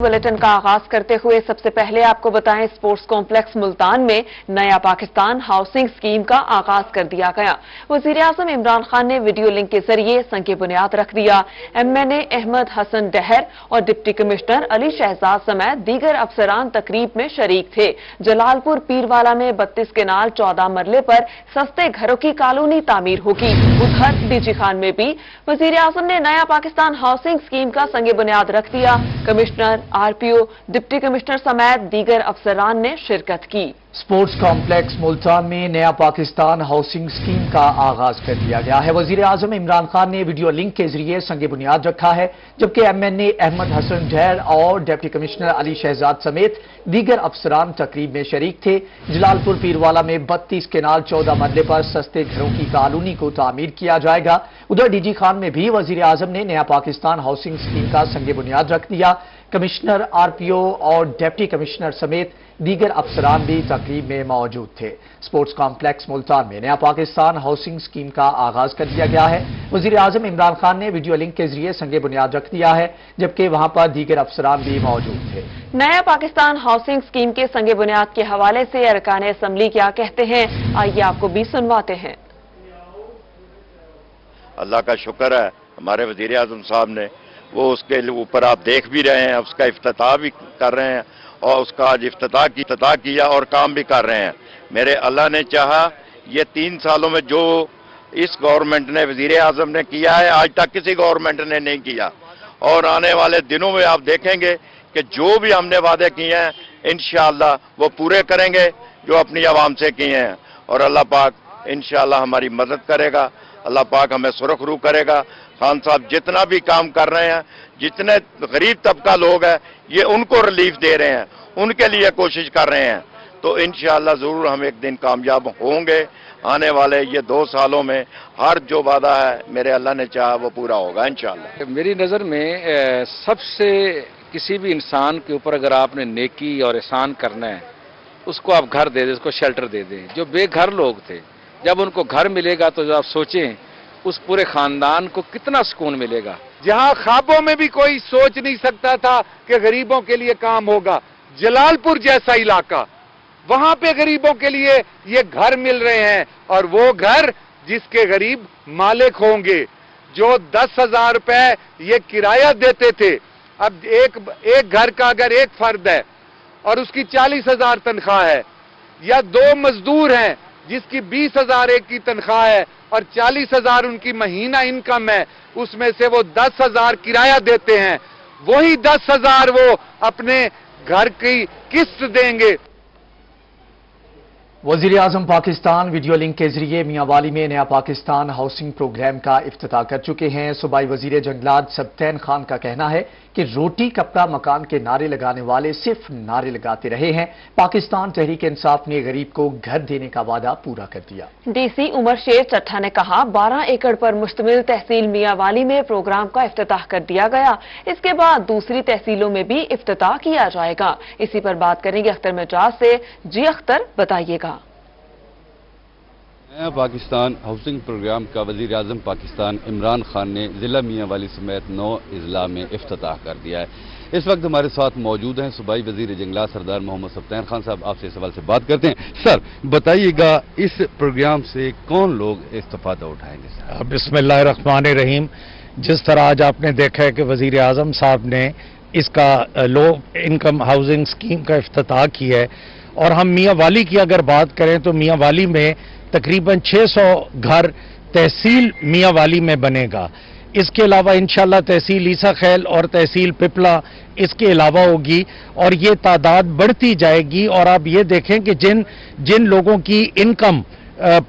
Bulletin का आगाज करते हुए सबसे पहले आपको बताएं, स्पोर्ट्स कॉम्प्लेक्स मुल्तान में नया पाकिस्तान हाउसिंग स्कीम का आगाज कर दिया गया। वजीर-ए-आजम इमरान खान ने वीडियो लिंक के जरिए संग बुनियाद रख दिया। एमएनए अहमद हसन डहर और डिप्टी कमिश्नर अली शहजाद समेत दीगर अफसरान तकरीब में शरीक थे। जलालपुर पीरवाला में 32 केनाल 14 मरले पर सस्ते घरों की कॉलोनी तामीर होगी। उधर डीजी खान में भी वजीर-ए-आजम ने नया पाकिस्तान हाउसिंग स्कीम का संग बुनियाद रख दिया। कमिश्नर, आरपीओ, डिप्टी कमिश्नर समेत दीगर अफसरान ने शिरकत की। स्पोर्ट्स कॉम्प्लेक्स मुल्तान में नया पाकिस्तान हाउसिंग स्कीम का आगाज कर दिया गया है। वजीर-ए-आजम इमरान खान ने वीडियो लिंक के जरिए संग बुनियाद रखा है, जबकि एमएनए अहमद हसन डहर और डिप्टी कमिश्नर अली शहजाद समेत दीगर अफसरान तकरीब में शरीक थे। जलालपुर पीरवाला में 32 केनाल 14 मरले पर सस्ते घरों की कॉलोनी को तामीर किया जाएगा। उधर डीजी खान में भी वजीर-ए-आजम ने नया पाकिस्तान हाउसिंग स्कीम का संग बुनियाद रख दिया। कमिश्नर, आरपीओ और डिप्टी कमिश्नर समेत दीगर अफसरान भी तकरीब में मौजूद थे। स्पोर्ट्स कॉम्प्लेक्स मुल्तान में नया पाकिस्तान हाउसिंग स्कीम का आगाज कर दिया गया है। वजीर-ए-आजम इमरान खान ने वीडियो लिंक के जरिए संग बुनियाद रख दिया है, जबकि वहां पर दीगर अफसरान भी मौजूद थे। नया पाकिस्तान हाउसिंग स्कीम के संग बुनियाद के हवाले से अरकान असम्बली क्या कहते हैं, आइए आपको भी सुनवाते हैं। अल्लाह का शुक्र है, हमारे वजीर-ए-आजम साहब ने वो उसके ऊपर आप देख भी रहे हैं, उसका इफ्तिताह भी कर रहे हैं और उसका आज इफ्तिताह किया और काम भी कर रहे हैं। मेरे अल्लाह ने चाहा, ये 3 सालों में जो इस गवर्नमेंट ने, वजीर-ए-आजम ने किया है, आज तक किसी गवर्नमेंट ने नहीं किया। और आने वाले दिनों में आप देखेंगे कि जो भी हमने वादे किए हैं इंशाअल्लाह वो पूरे करेंगे, जो अपनी आवाम से किए हैं। और अल्लाह पाक इंशाअल्लाह हमारी मदद करेगा, अल्लाह पाक हमें सुरखरू करेगा। खान साहब जितना भी काम कर रहे हैं, जितने गरीब तबका लोग हैं, ये उनको रिलीफ दे रहे हैं, उनके लिए कोशिश कर रहे हैं। तो इंशाअल्लाह जरूर हम एक दिन कामयाब होंगे। आने वाले ये 2 सालों में हर जो वादा है मेरे अल्लाह ने चाहा वो पूरा होगा इंशाअल्लाह। मेरी नज़र में सबसे किसी भी इंसान के ऊपर अगर आपने नेकी और एहसान करना है, उसको आप घर दे दें, उसको शेल्टर दे दें। जो बेघर लोग थे, जब उनको घर मिलेगा तो आप सोचें उस पूरे खानदान को कितना सुकून मिलेगा। जहां ख्वाबों में भी कोई सोच नहीं सकता था कि गरीबों के लिए काम होगा, जलालपुर जैसा इलाका, वहां पे गरीबों के लिए ये घर मिल रहे हैं। और वो घर जिसके गरीब मालिक होंगे, जो 10,000 रुपए ये किराया देते थे, अब एक घर का अगर एक फर्द है और उसकी 40,000 तनख्वाह है, या 2 मजदूर हैं जिसकी 20,000 एक की तनख्वाह है और 40,000 उनकी महीना इनकम है, उसमें से वो 10,000 किराया देते हैं, वही 10,000 वो अपने घर की किस्त देंगे। वजीर-ए-आजम पाकिस्तान वीडियो लिंक के जरिए मियांवाली में नया पाकिस्तान हाउसिंग प्रोग्राम का इफ्तिताह कर चुके हैं। सूबाई वजीर जंगलात सबतैन खान का कहना है कि रोटी कपड़ा मकान के नारे लगाने वाले सिर्फ नारे लगाते रहे हैं। पाकिस्तान तहरीक इंसाफ ने गरीब को घर देने का वादा पूरा कर दिया। डीसी उमर शेर चट्ठा ने कहा, 12 एकड़ पर मुश्तमिल तहसील मियांवाली में प्रोग्राम का इफ्तिताह कर दिया गया। इसके बाद दूसरी तहसीलों में भी इफ्तिताह किया जाएगा। इसी पर बात करेंगे अख्तर मिजाज से। जी अख्तर, बताइएगा। नया पाकिस्तान हाउसिंग प्रोग्राम का वज़ीर-ए-आज़म पाकिस्तान इमरान खान ने ज़िला मियांवाली समेत 9 अजला में इफ्तिताह कर दिया है। इस वक्त हमारे साथ मौजूद हैं सूबाई वज़ीर जंगलात सरदार मोहम्मद सबतैन खान साहब। आपसे इस सवाल से बात करते हैं। सर, बताइएगा इस प्रोग्राम से कौन लोग इस्तेफादा उठाएंगे? सर, बिस्मिल्लाहिर्रहमानिर्रहीम। जिस तरह आज आपने देखा है कि वज़ीर-ए-आज़म साहब ने इसका लो इनकम हाउसिंग स्कीम का इफ्तिताह किया है, और हम मियांवाली की अगर बात करें तो मियांवाली में तकरीबन 600 घर तहसील मियांवाली में बनेगा। इसके अलावा इंशाल्लाह तहसील ईसा खैल और तहसील पिपला इसके अलावा होगी, और ये तादाद बढ़ती जाएगी। और आप ये देखें कि जिन लोगों की इनकम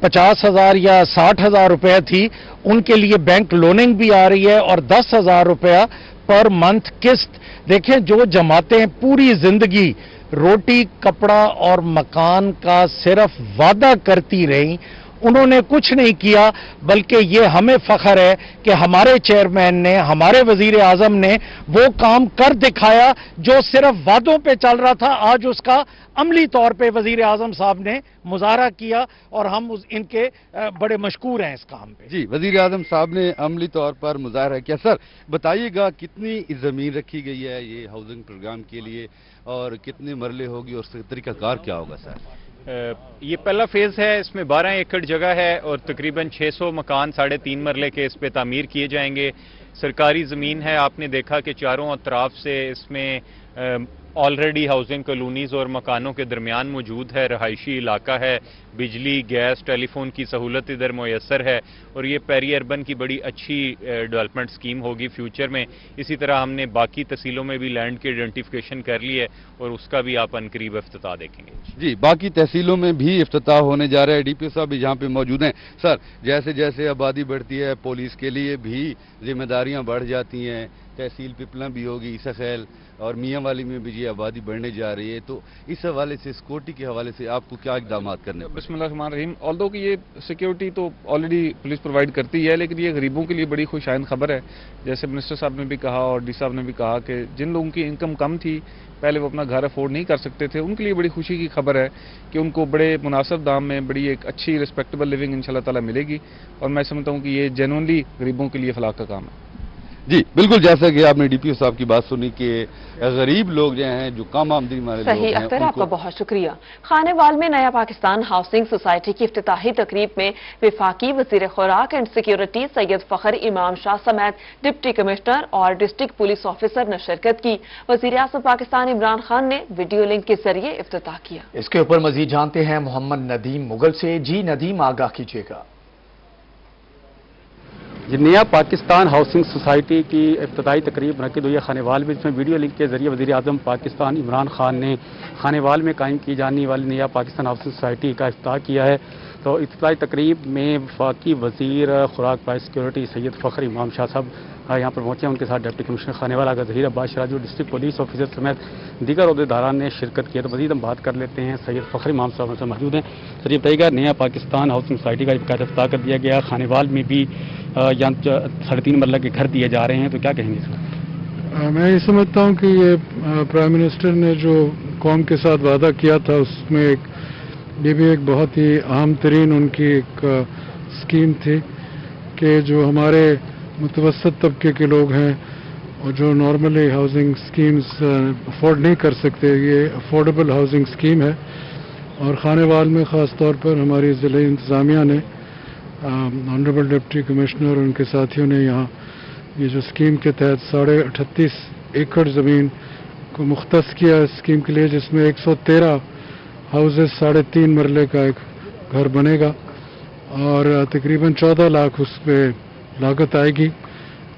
50,000 या 60,000 रुपया थी, उनके लिए बैंक लोनिंग भी आ रही है और 10,000 रुपया पर मंथ किस्त। देखें, जो जमातें पूरी जिंदगी रोटी, कपड़ा और मकान का सिर्फ वादा करती रहीं, उन्होंने कुछ नहीं किया, बल्कि ये हमें फख्र है कि हमारे चेयरमैन ने, हमारे वजीर आजम ने वो काम कर दिखाया जो सिर्फ वादों पे चल रहा था। आज उसका अमली तौर पे वजीर आजम साहब ने मुजाहरा किया और हम इनके बड़े मशकूर हैं इस काम पे। जी, वजीर आजम साहब ने अमली तौर पर मुजाहरा किया। सर बताइएगा कितनी ज़मीन रखी गई है ये हाउसिंग प्रोग्राम के लिए और कितने मरले होगी और उसका तरीकाकार क्या होगा सर? ये पहला फेज़ है, इसमें 12 एकड़ जगह है और तकरीबन 600 मकान 3.5 मरले के इस पे तामीर किए जाएंगे। सरकारी ज़मीन है, आपने देखा कि चारों अतराफ से इसमें ऑलरेडी हाउसिंग कॉलोनीज़ और मकानों के दरमियान मौजूद है, रहायशी इलाका है, बिजली गैस टेलीफोन की सहूलत इधर मुयसर है और ये पेरी अर्बन की बड़ी अच्छी डेवलपमेंट स्कीम होगी फ्यूचर में। इसी तरह हमने बाकी तहसीलों में भी लैंड की आइडेंटिफिकेशन कर ली है और उसका भी आप अनकरीब इफ्तिताह देखेंगे। जी, बाकी तहसीलों में भी इफ्तिताह होने जा रहा है। डीपीओ साहब भी यहाँ पे मौजूद हैं। सर जैसे जैसे आबादी बढ़ती है पुलिस के लिए भी जिम्मेदारियाँ बढ़ जाती हैं, तहसील पिपला भी होगी, सखैल और मियाँ वाली में भी ये आबादी बढ़ने जा रही है, तो इस हवाले से सिक्योरिटी के हवाले से आपको क्या इक़दाम करने? बिस्मिल्लाहिर्रहमानिर्रहीम। ऑल्दो कि ये सिक्योरिटी तो ऑलरेडी पुलिस प्रोवाइड करती है, लेकिन ये गरीबों के लिए बड़ी खुशाइंद खबर है। जैसे मिनिस्टर साहब ने भी कहा और डी साहब ने भी कहा कि जिन लोगों की इनकम कम थी, पहले वो अपना घर अफोर्ड नहीं कर सकते थे, उनके लिए बड़ी खुशी की खबर है कि उनको बड़े मुनासिब दाम में बड़ी एक अच्छी रिस्पेक्टेबल लिविंग इंशाल्लाह ताला मिलेगी और मैं समझता हूँ कि ये जेन्युइनली गरीबों के लिए फलाह का काम है। जी बिल्कुल, जैसा कि आपने डीपीओ साहब की बात सुनी कि गरीब लोग जो हैं, जो कम आमदनी वाले लोग सही हैं, अख्तर, आपका बहुत शुक्रिया। खानेवाल में नया पाकिस्तान हाउसिंग सोसाइटी की इफ्तिताही तकरीब में वफाकी वजीर खुराक एंड सिक्योरिटी सैयद फखर इमाम शाह समेत डिप्टी कमिश्नर और डिस्ट्रिक्ट पुलिस ऑफिसर ने शिरकत की। वजीर आज़म पाकिस्तान इमरान खान ने वीडियो लिंक के जरिए इफ्तिताह किया। इसके ऊपर मजीद जानते हैं मोहम्मद नदीम मुगल से। जी नदीम, आगाह कीजिएगा। नया पाकिस्तान हाउसिंग सोसाइटी की इफ्तिताही तकरीब मुनक़िद हुई है खानेवाल में, जिसमें वीडियो लिंक के जरिए वज़ीर आज़म पाकिस्तान इमरान खान ने खानेवाल में कायम की जाने वाली नया पाकिस्तान हाउसिंग सोसाइटी का इफ्तिताह किया है। तो इफ्तिताही तकरीब में वफाकी वज़ीर खुराक बाई सिक्योरिटी सैयद फ़खर इमाम शाह साहब यहाँ पर पहुँचे। उनके साथ डिप्टी कमिश्नर खानेवाला का ज़हीर अब्बास शराजू, डिस्ट्रिक्ट पुलिस ऑफिसर समेत दीगर अहदेदारान ने शिरकत की। तो मज़ीद हम बात कर लेते हैं, सैयद फ़खर इमाम साहब से मौजूद हैं। सर ये बताइएगा, नया पाकिस्तान हाउसिंग सोसाइटी का इफ्तिताह कर दिया गया, खानेवाल में भी यहाँ 3.5 मरला के घर दिए जा रहे हैं, तो क्या कहेंगे इसमें? मैं ये समझता हूँ कि ये प्राइम मिनिस्टर ने जो कौम के साथ वादा किया था उसमें ये भी एक बहुत ही अहम तरीन उनकी एक स्कीम थी कि जो हमारे मुतवसत तबके के लोग हैं और जो नॉर्मली हाउसिंग स्कीम्स अफोर्ड नहीं कर सकते, ये अफोर्डेबल हाउसिंग स्कीम है। और खानेवाल में ख़ास तौर पर हमारी ज़िले इंतज़ामिया ने ऑनरेबल डिप्टी कमिश्नर और उनके साथियों ने यहाँ ये जो स्कीम के तहत 38.5 एकड़ ज़मीन को मुख्तस किया इस स्कीम के लिए, जिसमें 113 हाउसेस 3.5 मरले का एक घर बनेगा और तकरीबन 14 लाख उस पर लागत आएगी,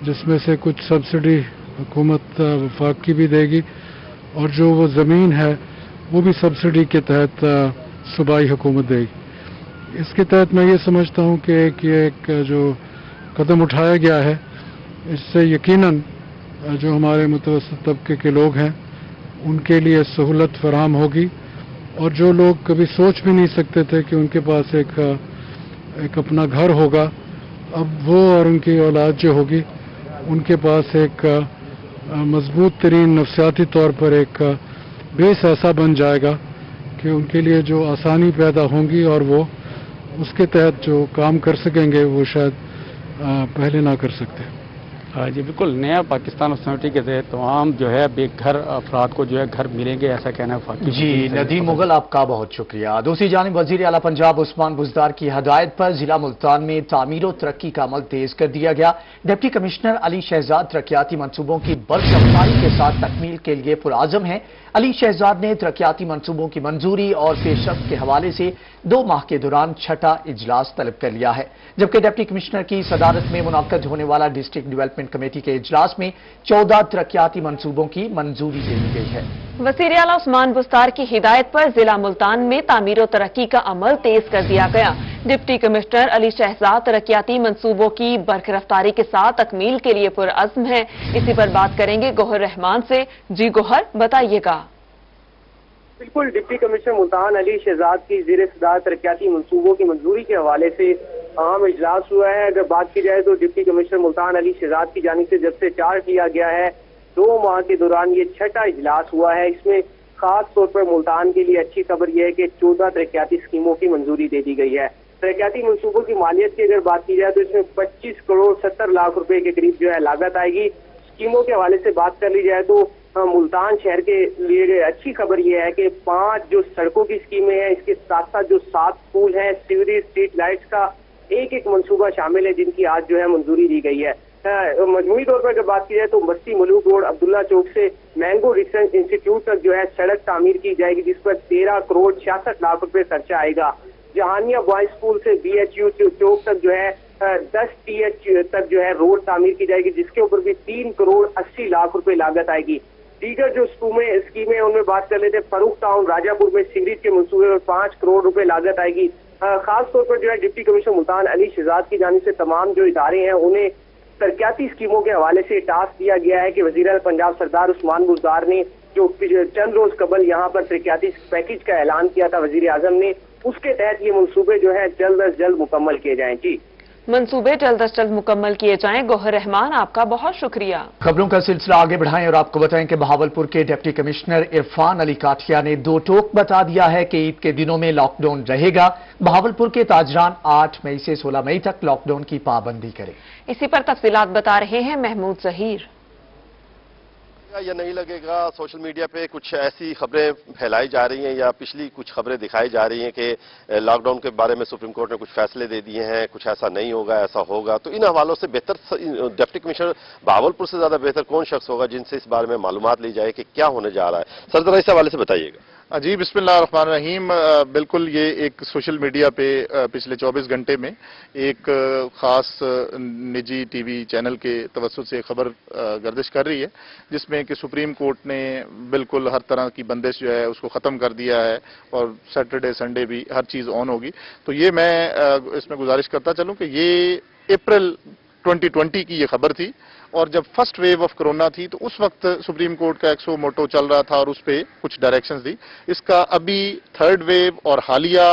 जिसमें से कुछ सब्सिडी हुकूमत वफाक की भी देगी और जो वो ज़मीन है वो भी सब्सिडी के तहत सूबाई हुकूमत देगी। इसके तहत मैं ये समझता हूँ कि ये एक जो कदम उठाया गया है, इससे यकीनन जो हमारे मुतवस्सित तबके के लोग हैं उनके लिए सहूलत फराहम होगी और जो लोग कभी सोच भी नहीं सकते थे कि उनके पास एक अपना घर होगा, अब वो और उनकी औलाद जो होगी उनके पास एक मजबूत तरीन नफसियाती तौर पर एक बेस ऐसा बन जाएगा कि उनके लिए जो आसानी पैदा होंगी और वो उसके तहत जो काम कर सकेंगे वो शायद पहले ना कर सकते। जी बिल्कुल, नया पाकिस्तान सोसाइटी के तहत तमाम जो है बेघर अफराद को जो है घर मिलेंगे, ऐसा कहना है। जी नदीम मुगल, आपका बहुत शुक्रिया। दूसरी जानिब वजीर आला पंजाब उस्मान बुज़दार की हदायत पर जिला मुल्तान में तामीर और तरक्की का अमल तेज कर दिया गया। डिप्टी कमिश्नर अली शहजाद तरक्याती मनसूबों की बरकरारी के साथ तकमील के लिए पुरआज़म हैं। अली शहजाद ने तरक्याती मनसूबों की मंजूरी और पेशरफ्त के हवाले से 2 माह के दौरान 6ठा इजलास तलब कर लिया है, जबकि डिप्टी कमिश्नर की सदारत में मुनक्कद होने वाला डिस्ट्रिक्ट डेवलपमेंट कमेटी के इजलास में 14 तरक्याती मंसूबों की मंजूरी दे दी गई है। वज़ीर आला उस्मान बुज़दार की हिदायत पर जिला मुल्तान में तामीर और तरक्की का अमल तेज कर दिया गया। डिप्टी कमिश्नर अली शहजाद तरक्याती मंसूबों की बरकरारी के साथ तकमील के लिए पुरअज़्म है। इसी पर बात करेंगे गोहर रहमान से। जी गोहर, बताइएगा। بالکل ڈپٹی کمشنر ملتان علی شہزاد کی زیر صدارت ترقیاتی منصوبوں کی منظوری کے حوالے سے اہم اجلاس ہوا ہے. اگر بات کی جائے تو ڈپٹی کمشنر ملتان علی شہزاد کی جانب سے جب سے چارج کیا گیا ہے 2 ماہ کے دوران یہ 6واں اجلاس ہوا ہے. اس میں خاص طور پر ملتان کے لیے اچھی خبر یہ ہے کہ 14 ترقیاتی اسکیموں کی منظوری دے دی گئی ہے. ترقیاتی منصوبوں کی مالیت کی اگر بات کی جائے تو اس میں 25 کروڑ 70 لاکھ روپے کے قریب جو ہے لاگت آئے گی. اسکیموں کے حوالے سے بات کر لی جائے تو ملتان شہر کے لیے اچھی خبر یہ ہے کہ 5 جو سڑکوں کی اسکیمیں ہیں، اس کے ساتھ ساتھ جو 7 پول ہیں، سیوریج، اسٹریٹ لائٹس کا ایک منصوبہ شامل ہے جن کی آج جو ہے منظوری دی گئی ہے. مجموعی طور پر اگر بات کی جائے تو مستی ملوک روڈ عبداللہ چوک سے مینگو ریسرچ انسٹیٹیوٹ تک جو ہے سڑک تعمیر کی جائے گی جس پر 13 کروڑ 66 لاکھ روپے خرچہ آئے گا. جہانیہ بوائز اسکول سے BHU چوک تک جو ہے 10 TH تک جو ہے روڈ تعمیر کی جائے گی جس کے اوپر بھی 3 کروڑ 80 لاکھ روپے لاگت آئے گی. دیگر جو اسکیمیں ان میں بات کر لیتے ہیں. فاروق ٹاؤن راجہ پور میں سیوریج کے منصوبے میں 5 کروڑ روپے لاگت آئے گی. خاص طور پر جو ہے ڈپٹی کمشنر ملتان علی شہزاد کی جانب سے تمام جو ادارے ہیں انہیں ترقیاتی اسکیموں کے حوالے سے ٹاسک دیا گیا ہے کہ وزیر اعظم پنجاب سردار عثمان بزدار نے جو چند روز قبل یہاں پر ترقیاتی پیکیج کا اعلان کیا تھا وزیر اعظم نے، اس کے تحت یہ منصوبے جو ہے جلد از جلد مکمل کیے جائیں. جی منصوبے جلد از جلد مکمل کیے جائیں. گوہر رحمان آپ کا بہت شکریہ. خبروں کا سلسلہ آگے بڑھائیں اور آپ کو بتائیں کہ بہاولپور کے ڈپٹی کمشنر عرفان علی کاٹھیا نے 2 ٹوک بتا دیا ہے کہ عید کے دنوں میں لاک ڈاؤن رہے گا. بہاولپور کے تاجران 8 مئی سے 16 مئی تک لاک ڈاؤن کی پابندی کریں. اسی پر تفصیلات بتا رہے ہیں محمود ظہیر. یا نہیں لگے گا، سوشل میڈیا پہ کچھ ایسی خبریں پھیلائی جا رہی ہیں یا پچھلی کچھ خبریں دکھائی جا رہی ہیں کہ لاک ڈاؤن کے بارے میں سپریم کورٹ نے کچھ فیصلے دے دیے ہیں، کچھ ایسا نہیں ہوگا، ایسا ہوگا. تو ان حوالوں سے بہتر ڈپٹی کمشنر بہاولپور سے زیادہ بہتر کون شخص ہوگا جن سے اس بارے میں معلومات لی جائے کہ کیا ہونے جا رہا ہے. سر ذرا اس حوالے سے بتائیے گا. جی بسم اللہ الرحمن الرحیم. بالکل یہ ایک سوشل میڈیا پہ پچھلے 24 گھنٹے میں ایک خاص نجی ٹی وی چینل کے توسط سے خبر گردش کر رہی ہے جس میں کہ سپریم کورٹ نے بالکل ہر طرح کی بندش جو ہے اس کو ختم کر دیا ہے اور سیٹرڈے سنڈے بھی ہر چیز آن ہوگی. تو یہ میں اس میں گزارش کرتا چلوں کہ یہ اپریل 2020 کی یہ خبر تھی اور جب فرسٹ ویو آف کرونا تھی تو اس وقت سپریم کورٹ کا ایکسو موٹو چل رہا تھا اور اس پہ کچھ ڈائریکشنز دی. اس کا ابھی 3rd ویو اور حالیہ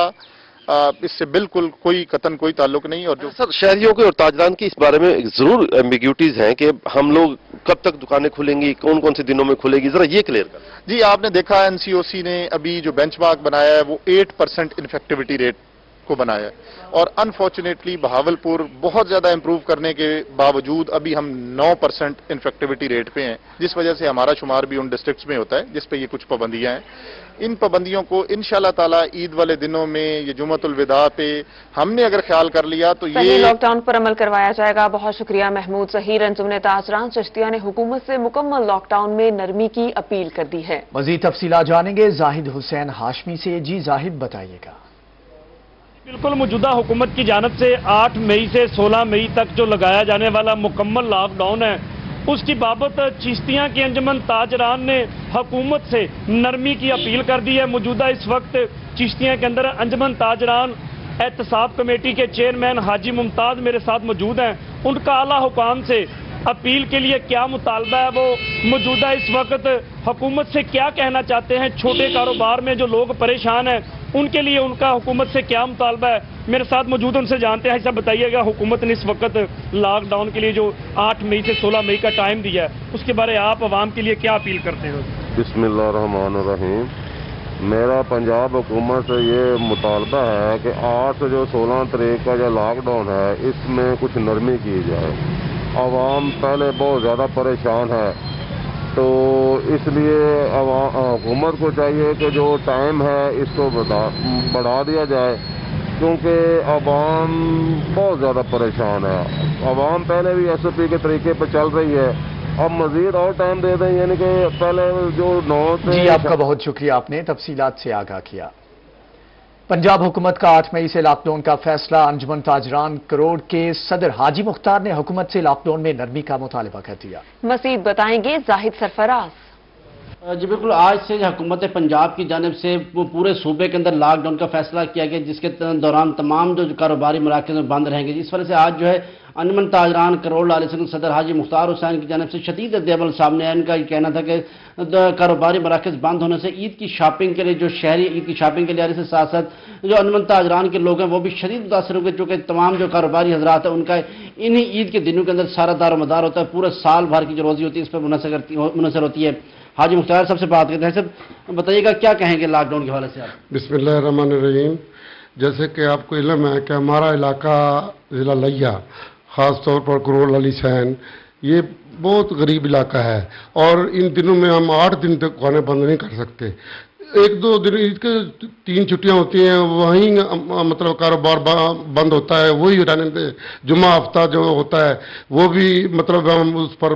اس سے بالکل کوئی قطعاً کوئی تعلق نہیں. اور جو سر شہریوں کے اور تاجران کی اس بارے میں ضرور ایمبیگوٹیز ہیں کہ ہم لوگ کب تک دکانیں کھلیں گی، کون کون سے دنوں میں کھلے گی، ذرا یہ کلیئر کر. جی آپ نے دیکھا NCOC نے ابھی جو بینچ مارک بنایا ہے وہ 8% انفیکٹیوٹی ریٹ کو بنایا ہے اور انفارچونیٹلی بہاولپور بہت زیادہ امپروو کرنے کے باوجود ابھی ہم 9% انفیکٹیوٹی ریٹ پہ ہیں جس وجہ سے ہمارا شمار بھی ان ڈسٹرکٹس میں ہوتا ہے جس پہ یہ کچھ پابندیاں ہیں. ان پابندیوں کو انشاءاللہ تعالی عید والے دنوں میں یہ جمعۃ الوداع پہ ہم نے اگر خیال کر لیا تو یہ لاک ڈاؤن پر عمل کروایا جائے گا. بہت شکریہ محمود ظہیر. انجمن تاجران چشتیہ نے حکومت سے مکمل لاک ڈاؤن میں نرمی کی اپیل کر دی ہے. مزید تفصیلات جانیں گے زاہد حسین ہاشمی سے. جی زاہد بتائیے گا. بالکل موجودہ حکومت کی جانب سے 8 مئی سے 16 مئی تک جو لگایا جانے والا مکمل لاک ڈاؤن ہے اس کی بابت چشتیاں کی انجمن تاجران نے حکومت سے نرمی کی اپیل کر دی ہے. موجودہ اس وقت چشتیاں کے اندر انجمن تاجران احتساب کمیٹی کے چیئرمین حاجی ممتاز میرے ساتھ موجود ہیں. ان کا اعلیٰ حکام سے اپیل کے لیے کیا مطالبہ ہے، وہ موجودہ اس وقت حکومت سے کیا کہنا چاہتے ہیں. چھوٹے کاروبار میں جو لوگ پریشان ہیں ان کے لیے ان کا حکومت سے کیا مطالبہ ہے، میرے ساتھ موجود ان سے جانتے ہیں. ایسا بتائیے گا حکومت نے اس وقت لاک ڈاؤن کے لیے جو 8 مئی سے 16 مئی کا ٹائم دیا ہے اس کے بارے آپ عوام کے لیے کیا اپیل کرتے ہو؟ بسم اللہ الرحمن الرحیم. میرا پنجاب حکومت سے یہ مطالبہ ہے کہ 8 سے جو 16 تاریخ کا جو لاک ڈاؤن ہے اس میں کچھ نرمی کی جائے. عوام پہلے بہت زیادہ پریشان ہے تو اس لیے حکومت کو چاہیے کہ جو ٹائم ہے اس کو بڑھا دیا جائے کیونکہ عوام بہت زیادہ پریشان ہے. عوام پہلے بھی SOP کے طریقے پہ چل رہی ہے، اب مزید اور ٹائم دے دیں یعنی کہ پہلے جو 9 سے. جی آپ کا بہت شکریہ، آپ نے تفصیلات سے آگاہ کیا. پنجاب حکومت کا 8 مئی سے لاک ڈاؤن کا فیصلہ. انجمن تاجران کروڑ کے صدر حاجی مختار نے حکومت سے لاک ڈاؤن میں نرمی کا مطالبہ کر دیا. مزید بتائیں گے زاہد سرفراز. جی بالکل، آج سے حکومت پنجاب کی جانب سے پورے صوبے کے اندر لاک ڈاؤن کا فیصلہ کیا گیا، جس کے دوران تمام جو کاروباری مراکز میں بند رہیں گے۔ اس وجہ سے آج جو ہے انجمن تاجران کروڑ لال سنگھ صدر حاجی مختار حسین کی جانب سے شدید رد عمل سامنے آیا۔ ان کا یہ کہنا تھا کہ کاروباری مراکز بند ہونے سے عید کی شاپنگ کے لیے جو شہری عید کی شاپنگ کے لیے آ رہے سے ساتھ ساتھ جو انجمن تاجران کے لوگ ہیں وہ بھی شدید متاثر ہو گئے، چونکہ تمام جو کاروباری حضرات ہیں ان کا انہی عید کے دنوں کے اندر سارا دار و مدار ہوتا ہے، پورے سال بھر کی جو روزی ہوتی ہے اس پر منحصر ہوتی ہے۔ حاجی مختار صاحب سے بات کرتے ہیں۔ صاحب بتائیے گا کیا کہیں گے لاک ڈاؤن کے حوالے سے آپ؟ بسم اللہ الرحمن الرحیم۔ جیسے کہ آپ کو علم ہے کہ ہمارا علاقہ ضلع لیا، خاص طور پر کروڑ علی سین، یہ بہت غریب علاقہ ہے اور ان دنوں میں ہم 8 دن تک دکانیں بند نہیں کر سکتے۔ 1-2 دن عید کے 3 چھٹیاں ہوتی ہیں، وہیں مطلب کاروبار بند ہوتا ہے، وہی رہنے دے۔ جمعہ ہفتہ جو ہوتا ہے وہ بھی مطلب ہم اس پر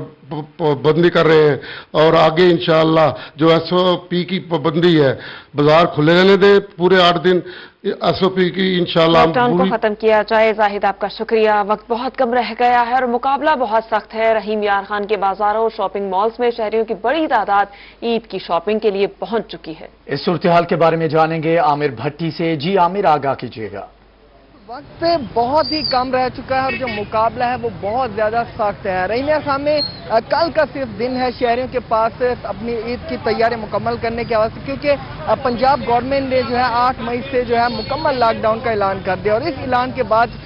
پابندی کر رہے ہیں، اور آگے انشاءاللہ جو SOP کی پابندی ہے بازار کھلے رہنے دیں پورے 8 دن، SOP کی انشاءاللہ لاک ڈاؤن کو ختم کیا جائے۔ زاہد آپ کا شکریہ۔ وقت بہت کم رہ گیا ہے اور مقابلہ بہت سخت ہے۔ رحیم یار خان کے بازاروں اور شاپنگ مالز میں شہریوں کی بڑی تعداد عید کی شاپنگ کے لیے پہنچ چکی ہے۔ اس صورتحال کے بارے میں جانیں گے عامر بھٹی سے۔ جی عامر، آگاہ کیجیے گا۔ وقت بہت ہی کم رہ چکا ہے اور جو مقابلہ ہے وہ بہت زیادہ سخت ہے۔ رحیم یار خان میں کل کا صرف دن ہے شہریوں کے پاس اپنی عید کی تیاری مکمل کرنے کے حوالے سے، کیونکہ پنجاب گورنمنٹ نے جو ہے 8 مئی سے جو ہے مکمل لاک ڈاؤن کا اعلان کر دیا، اور اس اعلان کے بعد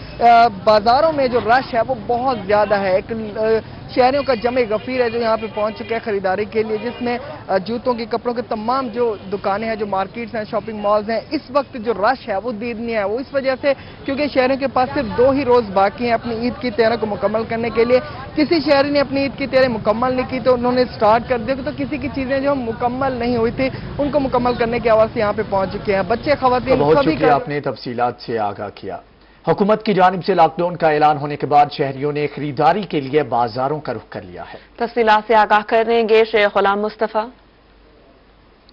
بازاروں میں جو رش ہے وہ بہت زیادہ ہے۔ ایک شہریوں کا جمع غفیر ہے جو یہاں پہ پہنچ چکے ہیں خریداری کے لیے، جس میں جوتوں کی، کپڑوں کے تمام جو دکانیں ہیں، جو مارکیٹس ہیں، شاپنگ مالز ہیں، اس وقت جو رش ہے وہ دید نہیں ہے۔ وہ اس وجہ سے کیونکہ شہریوں کے پاس صرف 2 ہی روز باقی ہیں اپنی عید کی تیاری کو مکمل کرنے کے لیے۔ کسی شہری نے اپنی عید کی تیاری مکمل نہیں کی تو انہوں نے سٹارٹ کر دیا، تو کسی کی چیزیں جو مکمل نہیں ہوئی تھی ان کو مکمل کرنے کے حوالے سے یہاں پہ پہنچ چکے ہیں۔ بچے، خواتین، بہت سبھی شکریہ، آپ نے تفصیلات سے آگاہ کیا۔ حکومت کی جانب سے لاک ڈاؤن کا اعلان ہونے کے بعد شہریوں نے خریداری کے لیے بازاروں کا رخ کر لیا ہے۔ تفصیلات سے آگاہ کریں گے شیخ غلام مصطفیٰ۔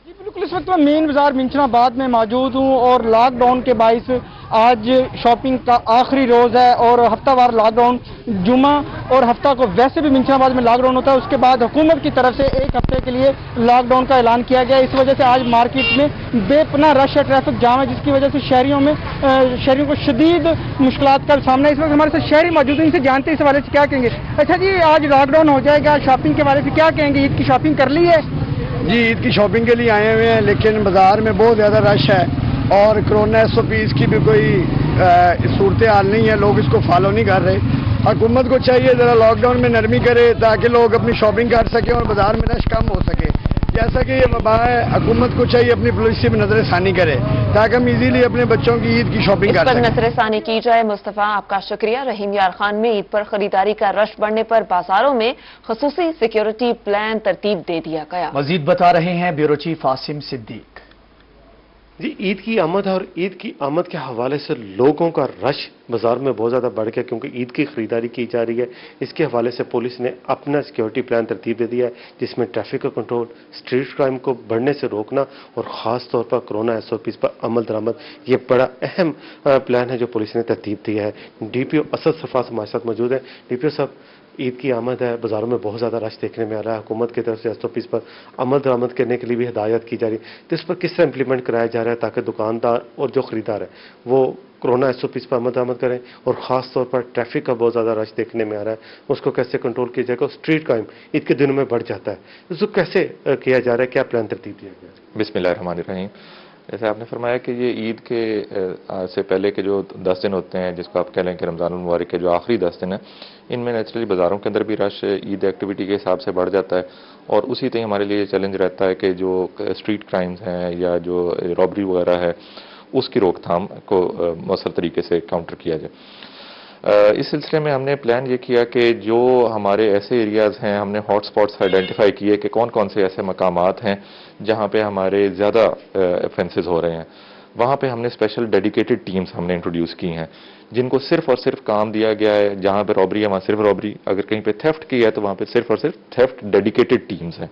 جی بالکل، اس وقت میں مین بازار منچن آباد میں موجود ہوں اور لاک ڈاؤن کے باعث آج شاپنگ کا آخری روز ہے اور ہفتہ وار لاک ڈاؤن، جمعہ اور ہفتہ کو ویسے بھی منچن آباد میں لاک ڈاؤن ہوتا ہے، اس کے بعد حکومت کی طرف سے 1 ہفتے کے لیے لاک ڈاؤن کا اعلان کیا گیا۔ اس وجہ سے آج مارکیٹ میں بے پناہ رش ہے، ٹریفک جام ہے، جس کی وجہ سے شہریوں کو شدید مشکلات کا سامنا ہے۔ اس وقت ہمارے ساتھ شہری موجود ہیں، ان سے جانتے ہیں اس حوالے سے کیا کہیں گے۔ اچھا جی، آج لاک ڈاؤن ہو جائے گا، شاپنگ کے بارے سے کیا کہیں گے؟ عید کی شاپنگ کر لی ہے؟ جی عید کی شاپنگ کے لیے آئے ہوئے ہیں، لیکن بازار میں بہت زیادہ رش ہے اور کرونا SOPs کی بھی کوئی صورتحال نہیں ہے، لوگ اس کو فالو نہیں کر رہے۔ حکومت کو چاہیے ذرا لاک ڈاؤن میں نرمی کرے تاکہ لوگ اپنی شاپنگ کر سکیں اور بازار میں رش کم ہو سکے۔ جیسا کہ یہ وبا ہے، حکومت کو چاہیے اپنی پالیسی میں نظر ثانی کرے تاکہ ہم ایزیلی اپنے بچوں کی عید کی شاپنگ کر سکیں۔ نظر ثانی کی جائے۔ مصطفیٰ آپ کا شکریہ۔ رحیم یار خان میں عید پر خریداری کا رش بڑھنے پر بازاروں میں خصوصی سیکیورٹی پلان ترتیب دے دیا گیا۔ مزید بتا رہے ہیں بیورو چیف عاصم صدیق۔ جی عید کی آمد ہے اور عید کی آمد کے حوالے سے لوگوں کا رش بازار میں بہت زیادہ بڑھ گیا کیونکہ عید کی خریداری کی جا رہی ہے۔ اس کے حوالے سے پولیس نے اپنا سیکیورٹی پلان ترتیب دے دیا ہے جس میں ٹریفک کا کنٹرول، اسٹریٹ کرائم کو بڑھنے سے روکنا اور خاص طور پر کرونا SOPs پر عمل درآمد، یہ بڑا اہم پلان ہے جو پولیس نے ترتیب دیا ہے۔ DPO اسد صفاس ہمارے ساتھ موجود ہیں۔ DPO صاحب، عید کی آمد ہے، بازاروں میں بہت زیادہ رش دیکھنے میں آ رہا ہے، حکومت کی طرف سے SOPs پر عمل درآمد کرنے کے لیے بھی ہدایت کی جا رہی ہے، تو اس پر کس طرح امپلیمنٹ کرایا جا رہا ہے تاکہ دکاندار اور جو خریدار ہے وہ کرونا SOPs پر عمل درآمد کریں، اور خاص طور پر ٹریفک کا بہت زیادہ رش دیکھنے میں آ رہا ہے اس کو کیسے کنٹرول کیا جائے گا؟ اسٹریٹ کرائم عید کے دنوں میں بڑھ جاتا ہے، اس کو کیسے کیا جا رہا ہے؟ کیا پلان ترتیب دیا گیا ہے؟ بسم اللہ الرحمن الرحیم۔ جیسے آپ نے فرمایا کہ یہ عید کے سے پہلے کے جو 10 دن ہوتے ہیں، جس کو آپ کہہ لیں کہ رمضان المبارک کے جو آخری 10 دن ہیں، ان میں نیچرلی بازاروں کے اندر بھی رش عید ایکٹیویٹی کے حساب سے بڑھ جاتا ہے، اور اسی طرح ہمارے لیے یہ چیلنج رہتا ہے کہ جو اسٹریٹ کرائمز ہیں یا جو رابری وغیرہ ہے اس کی روک تھام کو مؤثر طریقے سے کاؤنٹر کیا جائے۔ اس سلسلے میں ہم نے پلان یہ کیا کہ جو ہمارے ایسے ایریاز ہیں، ہم نے ہاٹ سپاٹس آئیڈینٹیفائی کیے کہ کون کون سے ایسے مقامات ہیں جہاں پہ ہمارے زیادہ افینسز ہو رہے ہیں، وہاں پہ ہم نے اسپیشل ڈیڈیکیٹڈ ٹیمز ہم نے انٹروڈیوس کی ہیں جن کو صرف اور صرف کام دیا گیا ہے، جہاں پہ رابری ہے وہاں صرف رابری، اگر کہیں پہ تھیفٹ کی ہے تو وہاں پہ صرف اور صرف تھیفٹ ڈیڈیکیٹڈ ٹیمز ہیں۔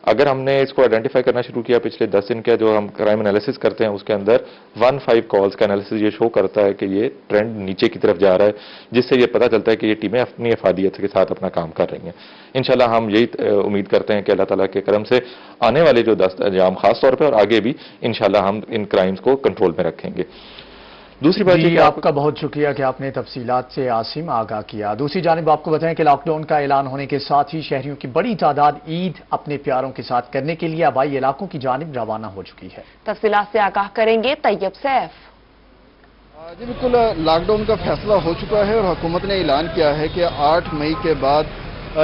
अगर हमने इसको आइडेंटिफाई करना शुरू किया पिछले 10 दिन का जो हम क्राइम एनालिसिस करते हैं उसके अंदर 15 कॉल्स का एनालिसिस ये शो करता है कि ये ट्रेंड नीचे की तरफ जा रहा है, जिससे ये पता चलता है कि ये टीमें अपनी अफादियत के साथ अपना काम कर रही हैं। इंशाल्लाह हम यही उम्मीद करते हैं कि अल्लाह ताला के करम से आने वाले जो दस्त अंजाम खास तौर पर और आगे भी इंशाल्लाह हम इन क्राइम्स को कंट्रोल में रखेंगे। दूसरी बात जी, आपका बहुत शुक्रिया कि आपने तफसीलात से आसिम आगाह किया। दूसरी जानिब आपको बताएं कि लॉकडाउन का ऐलान होने के साथ ही शहरियों की बड़ी तादाद ईद अपने प्यारों के साथ करने के लिए आबाई इलाकों की जानिब रवाना हो चुकी है। तफसीलात से आगाह करेंगे तैयब सैफ। जी बिल्कुल, लॉकडाउन का फैसला हो चुका है और हुकूमत ने ऐलान किया है कि 8 मई के बाद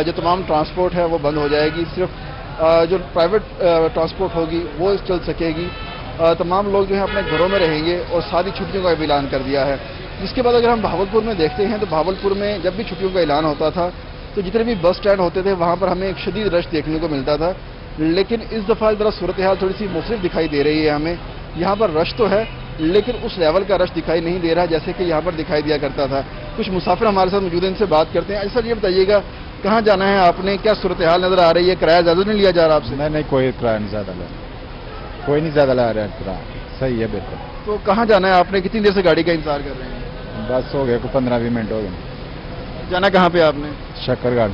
जो तमाम ट्रांसपोर्ट है वो बंद हो जाएगी। सिर्फ जो प्राइवेट ट्रांसपोर्ट होगी वो चल सकेगी। तमाम लोग जो है अपने घरों में रहेंगे और सारी छुट्टियों का भी ऐलान कर दिया है। जिसके बाद अगर हम भावलपुर में देखते हैं तो भावलपुर में जब भी छुट्टियों का ऐलान होता था तो जितने भी बस स्टैंड होते थे वहाँ पर हमें एक शदीद रश देखने को मिलता था, लेकिन इस दफ़ा ज़रा सूरत हाल थोड़ी सी मुख्तलिफ दिखाई दे रही है हमें। यहाँ पर रश तो है लेकिन उस लेवल का रश दिखाई नहीं दे रहा जैसे कि यहाँ पर दिखाई दिया करता था। कुछ मुसाफिर हमारे साथ मौजूद हैं, इनसे बात करते हैं। सर ये बताइएगा कहाँ जाना है आपने, क्या सूरत हाल नज़र आ रही है, किराया ज़्यादा नहीं लिया जा रहा आपसे? नहीं, कोई किराया नहीं ज़्यादा लिया, कोई नहीं ज़्यादा ला रहा है किराया, सही है बिल्कुल। तो कहाँ जाना है आपने, कितनी देर से गाड़ी का इंतजार कर रहे हैं? बस हो गया, 15-20 मिनट हो गए। जाना कहाँ पे आपने? शक्करगढ़।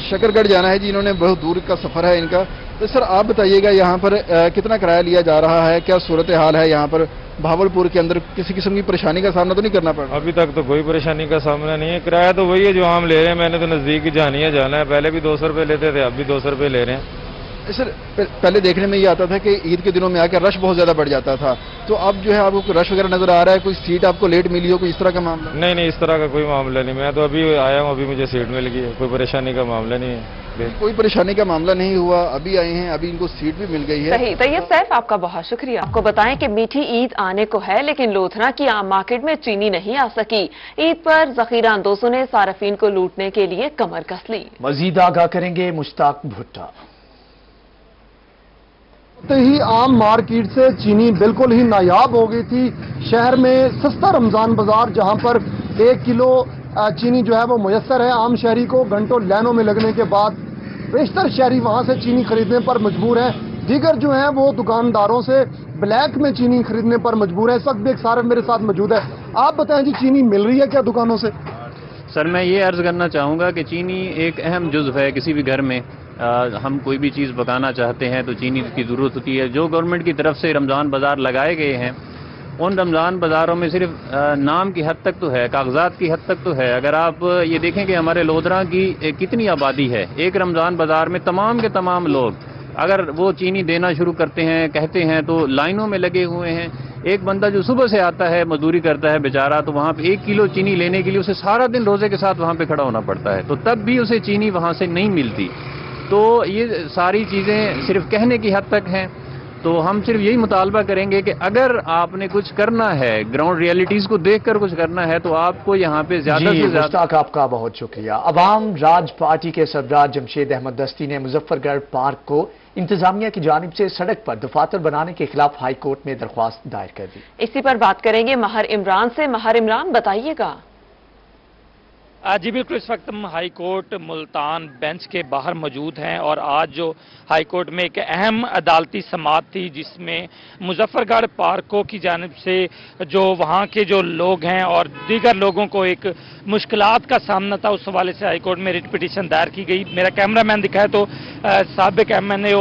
शक्करगढ़ जाना है जी, इन्होंने बहुत दूर का सफर है इनका। तो सर आप बताइएगा यहाँ पर कितना किराया लिया जा रहा है, क्या सूरत हाल है यहाँ पर भावलपुर के अंदर? किसी किस्म की परेशानी का सामना तो नहीं करना पड़ रहा? अभी तक तो कोई परेशानी का सामना नहीं है, किराया तो वही है जो हम ले रहे हैं। मैंने तो नजदीक ही जाना है, पहले भी 200 रुपये लेते थे, अब भी 200 रुपये ले रहे हैं। सर पहले देखने में ये आता था कि ईद के दिनों में आकर रश बहुत ज्यादा बढ़ जाता था, तो अब जो है आपको रश वगैरह नजर आ रहा है? कोई सीट आपको लेट मिली हो, कोई इस तरह का मामला? नहीं, इस तरह का कोई मामला नहीं, मैं तो अभी आया हूँ, अभी मुझे सीट मिल गई है, कोई परेशानी का मामला नहीं है। कोई परेशानी का मामला नहीं हुआ, अभी आए हैं, अभी इनको सीट भी मिल गई है। सही, तैयब सैफ आपका बहुत शुक्रिया। आपको बताएं कि मीठी ईद आने को है लेकिन लोधरा की आम मार्केट में चीनी नहीं आ सकी। ईद पर जखीरा अंदोजों ने सार्फिन को लूटने के लिए कमर कस ली। मजीद आगाह करेंगे मुश्ताक भुट्टा। ही आम मार्केट से चीनी बिल्कुल ही नायाब हो गई थी। शहर में सस्ता रमजान बाजार जहां पर 1 किलो चीनी जो है वो मुयस्सर है आम शहरी को, घंटों लाइनों में लगने के बाद बेशतर शहरी वहां से चीनी खरीदने पर मजबूर है। दीगर जो हैं वो दुकानदारों से ब्लैक में चीनी खरीदने पर मजबूर है। इस वक्त भी एक सार्फ मेरे साथ मौजूद है। आप बताएं जी, चीनी मिल रही है क्या दुकानों से? सर मैं ये अर्ज़ करना चाहूँगा कि चीनी एक अहम जुज़्व है किसी भी घर में। हम कोई भी चीज़ पकाना चाहते हैं तो चीनी की ज़रूरत होती है। जो गवर्नमेंट की तरफ से रमज़ान बाज़ार लगाए गए हैं उन रमज़ान बाज़ारों में सिर्फ नाम की हद तक तो है, कागजात की हद तक तो है। अगर आप ये देखें कि हमारे लोधरा की कितनी आबादी है, एक रमज़ान बाज़ार में तमाम के तमाम लोग अगर वो चीनी देना शुरू करते हैं कहते हैं तो लाइनों में लगे हुए हैं। एक बंदा जो सुबह से आता है मजदूरी करता है बेचारा, तो वहाँ पे 1 किलो चीनी लेने के लिए उसे सारा दिन रोजे के साथ वहाँ पे खड़ा होना पड़ता है, तो तब भी उसे चीनी वहाँ से नहीं मिलती। तो ये सारी चीज़ें सिर्फ कहने की हद तक हैं। तो हम सिर्फ यही मुतालबा करेंगे कि अगर आपने कुछ करना है, ग्राउंड रियलिटीज़ को देखकर कुछ करना है, तो आपको यहाँ पे ज़्यादा से ज़्यादा। आपका बहुत शुक्रिया। अवाम राज पार्टी के सरबराह जमशेद अहमद दस्ती ने मुजफ्फरगढ़ पार्क को इंतजामिया की जानिब से सड़क पर दफातर बनाने के खिलाफ हाई कोर्ट में दरख्वास्त दायर कर दी। इसी पर बात करेंगे महर इमरान से। महर इमरान बताइएगा। जी बिल्कुल, इस वक्त हम हाई कोर्ट मुल्तान बेंच के बाहर मौजूद हैं और आज जो हाई कोर्ट में एक अहम अदालती समाअत थी जिसमें मुजफ्फरगढ़ पार्कों की जानिब से जो वहाँ के जो लोग हैं और दीगर लोगों को एक मुश्किलात का सामना था, उस हवाले से हाई कोर्ट में रिट पिटीशन दायर की गई। मेरा कैमरा मैन दिखाए तो साबिक MNA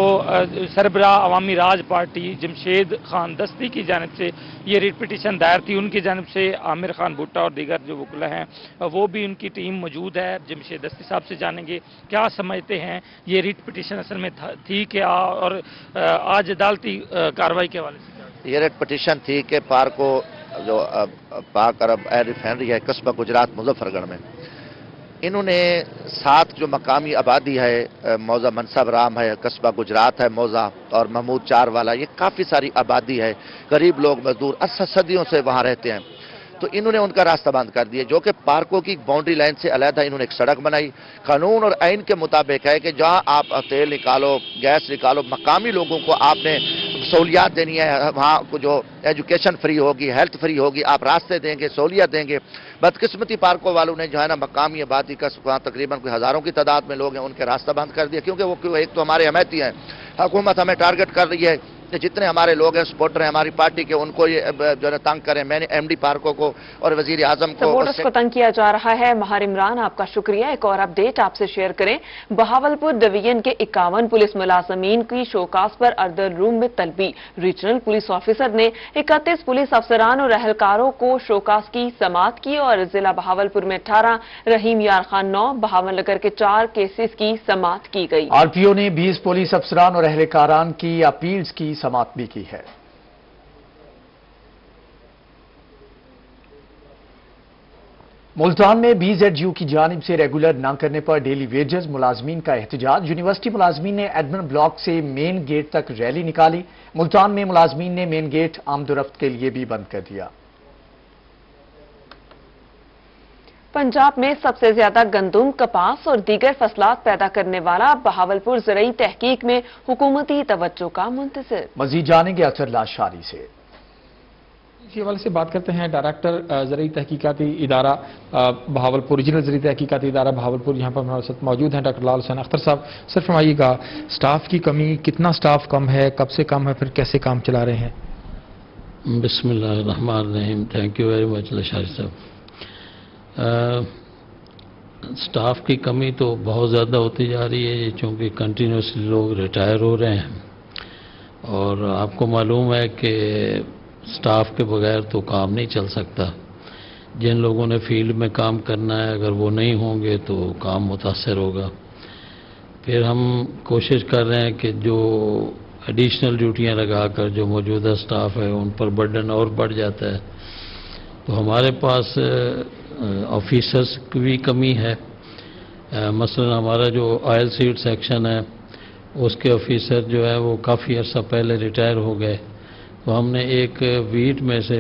सरबराह अवामी राज पार्टी जमशेद खान दस्ती की जानिब से ये रिट पिटीशन दायर थी। उनकी जानिब से आमिर खान भुट्टा और दीगर जो वकील हैं वो भी उनकी टीम मौजूद है। जमशेद दस्ती साहब से जानेंगे क्या समझते हैं ये रिट पिटीशन असल में थी क्या, और आज अदालती कार्रवाई के हवाले से। ये रिट पिटीशन थी कि पार्क को जो पाक अरब एयर रिफाइनरी है कस्बा गुजरात मुजफ्फरगढ़ में, इन्होंने 7 जो मकामी आबादी है, मौजा मनसब राम है, कस्बा गुजरात है मौजा, और महमूद 4 वाला, ये काफ़ी सारी आबादी है, गरीब लोग मजदूर सदियों से वहाँ रहते हैं। तो इन्होंने उनका रास्ता बंद कर दिया, जो कि पार्कों की बाउंड्री लाइन से अलग इन्होंने एक सड़क बनाई। कानून और आइन के मुताबिक है कि जहाँ आप तेल निकालो, गैस निकालो, मकामी लोगों को आपने सहूलियात देनी है, वहाँ को जो एजुकेशन फ्री होगी, हेल्थ फ्री होगी, आप रास्ते देंगे, सहूलियत देंगे। बदकिस्मती पार्कों वालों ने जो है ना मकामी आबादी का वहाँ तकरीबन कोई हज़ारों की तादाद में लोग हैं, उनके रास्ता बंद कर दिया, क्योंकि वो एक तो हमारे हमायती हैं। हुकूमत हमें टारगेट कर रही है कि जितने हमारे लोग हैं, सपोर्टर हैं हमारी पार्टी के, उनको ये जो है तंग करें। मैंने एमडी पार्कों को और वजीर आजम को सपोर्टर्स को तंग किया जा रहा है। महार इमरान, आपका शुक्रिया। एक और अपडेट आपसे शेयर करें। बहावलपुर डिवीजन के 51 पुलिस मुलाजमीन की शोकास पर अर्दर रूम में तलबी। रीजनल पुलिस ऑफिसर ने 31 पुलिस अफसरान और अहलकारों को शोकास की समाअत की और जिला बहावलपुर में 18, रहीम यार खान 9, बहावलनगर के 4 केसेस की समाअत की गई। आरपीओ ने 20 पुलिस अफसरान और अहलकारान की अपील्स की समाअत भी की है। मुल्तान में BZU की जानिब से रेगुलर न करने पर डेली वेजेस मुलाजमीन का एहतजाज। यूनिवर्सिटी मुलाजमीन ने एडमिन ब्लॉक से मेन गेट तक रैली निकाली। मुल्तान में मुलाजमीन ने मेन गेट आमदोरफ्त के लिए भी बंद कर दिया। पंजाब में सबसे ज्यादा गंदुम, कपास और दीगर फसलात पैदा करने वाला बहावलपुर ज़रई तहकीक में हुकूमती तवज्जो का मुंतज़िर। मजीद जानेंगे अतर लाशारी से। इसी हवाले से बात करते हैं डायरेक्टर ज़रई तहकीकाती इदारा बहावलपुर, रीजनल ज़रई तहकीकाती इदारा बहावलपुर, यहाँ पर हमारे साथ मौजूद हैं डॉक्टर लाल हुसैन अख्तर साहब। सर फरमाइएगा, स्टाफ की कमी, कितना स्टाफ कम है, कब से कम है, फिर कैसे काम चला रहे हैं? बिस्मिल्लाहिर्रहमानिर्रहीम। Thank you very much Lashari साहब। स्टाफ की कमी तो बहुत ज़्यादा होती जा रही है, चूँकि कंटिन्यूसली लोग रिटायर हो रहे हैं और आपको मालूम है कि स्टाफ के बगैर तो काम नहीं चल सकता। जिन लोगों ने फील्ड में काम करना है, अगर वो नहीं होंगे तो काम मुतासर होगा। फिर हम कोशिश कर रहे हैं कि जो एडिशनल ड्यूटियां लगाकर जो मौजूदा स्टाफ है उन पर बर्डन और बढ़ जाता है। तो हमारे पास ऑफिसर्स की भी कमी है। मसलन हमारा जो ऑयल सीड सेक्शन है उसके ऑफिसर जो है वो काफ़ी अर्सा पहले रिटायर हो गए, तो हमने एक वीट में से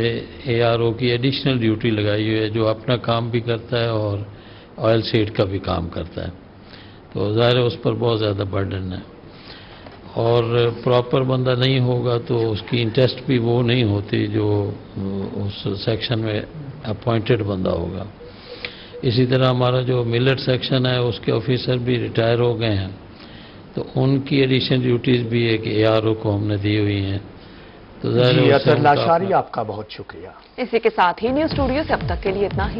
ARO की एडिशनल ड्यूटी लगाई हुई है जो अपना काम भी करता है और ऑयल सीड का भी काम करता है। तो ज़ाहिर है उस पर बहुत ज़्यादा बर्डन है और प्रॉपर बंदा नहीं होगा तो उसकी इंटरेस्ट भी वो नहीं होती जो उस सेक्शन में अपॉइंटेड बंदा होगा। इसी तरह हमारा जो मिलेट सेक्शन है उसके ऑफिसर भी रिटायर हो गए हैं, तो उनकी एडिशनल ड्यूटीज़ भी एक ARO को हमने दी हुई हैं। तो जी अतर लाशारी, आपका बहुत शुक्रिया। इसी के साथ ही न्यूज़ स्टूडियो से अब तक के लिए इतना ही।